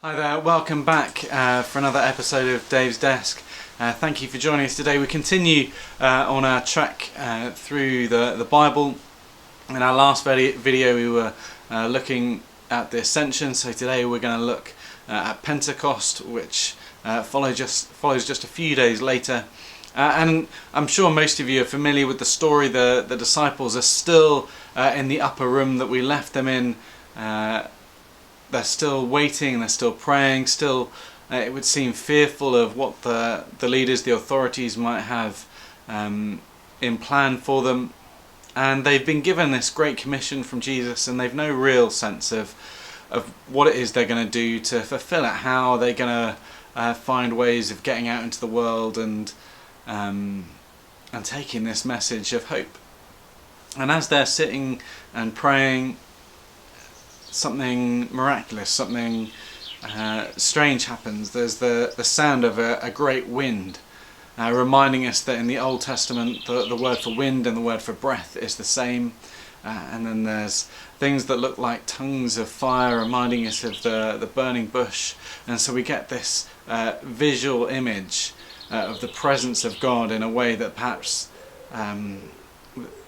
Hi there, welcome back for another episode of Dave's Desk. Thank you for joining us today. We continue on our trek through the Bible. In our last video we were looking at the Ascension, so today we're going to look at Pentecost, which follows just a few days later. And I'm sure most of you are familiar with the story. The disciples are still in the upper room that we left them in. They're still waiting, they're still praying, still it would seem fearful of what the leaders, the authorities might have in plan for them. And they've been given this great commission from Jesus, and they've no real sense of what it is they're going to do to fulfill it. How are they going to find ways of getting out into the world and taking this message of hope. And as they're sitting and praying, something miraculous, something strange happens. There's the sound of a great wind, reminding us that in the Old Testament the word for wind and the word for breath is the same. And then there's things that look like tongues of fire, reminding us of the burning bush. And so we get this visual image of the presence of God in a way that perhaps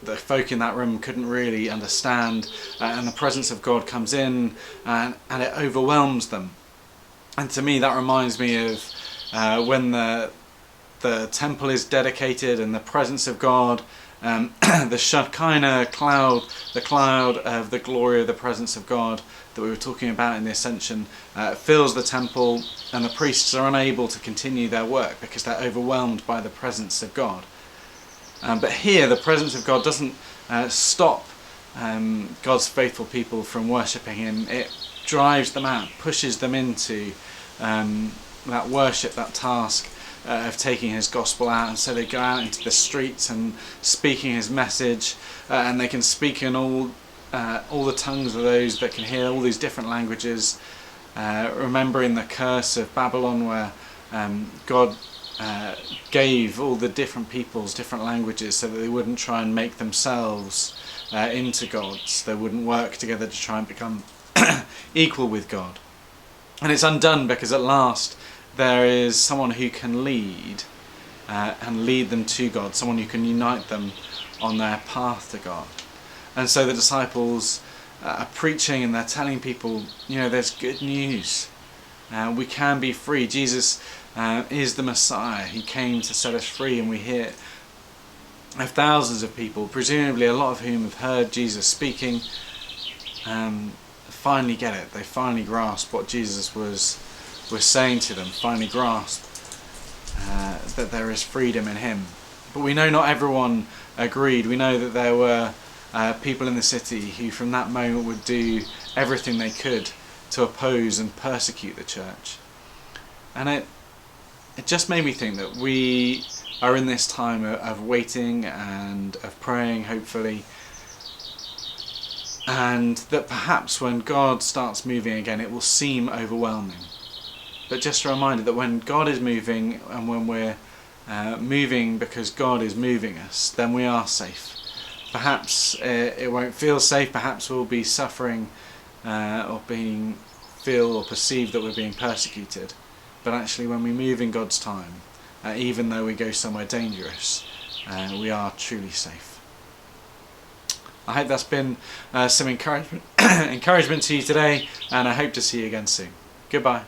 the folk in that room couldn't really understand, and the presence of God comes in and it overwhelms them. And to me that reminds me of when the temple is dedicated and the presence of God, the Shekinah cloud, the cloud of the glory of the presence of God that we were talking about in the Ascension, fills the temple, and the priests are unable to continue their work because they're overwhelmed by the presence of God. But here the presence of God doesn't stop God's faithful people from worshipping Him. It drives them out, pushes them into that worship, that task of taking His gospel out. And so they go out into the streets and speaking His message, and they can speak in all the tongues of those that can hear all these different languages, remembering the curse of Babylon, where God gave all the different peoples different languages so that they wouldn't try and make themselves into gods. They wouldn't work together to try and become equal with God. And it's undone because at last there is someone who can lead and lead them to God, someone who can unite them on their path to God. And so the disciples are preaching and they're telling people, you know, there's good news. We can be free. Jesus is the Messiah. He came to set us free, and we hear of thousands of people, presumably a lot of whom have heard Jesus speaking, finally get it. They finally grasp what Jesus was saying to them, finally grasp that there is freedom in Him. But we know not everyone agreed. We know that there were people in the city who from that moment would do everything they could to oppose and persecute the church. And it just made me think that we are in this time of waiting and of praying, hopefully, and that perhaps when God starts moving again it will seem overwhelming. But just a reminder that when God is moving, and when we're moving because God is moving us, then we are safe. Perhaps it won't feel safe, perhaps we'll be suffering or feel or perceive that we're being persecuted. But actually when we move in God's time, even though we go somewhere dangerous, we are truly safe. I hope that's been some encouragement to you today, and I hope to see you again soon. Goodbye.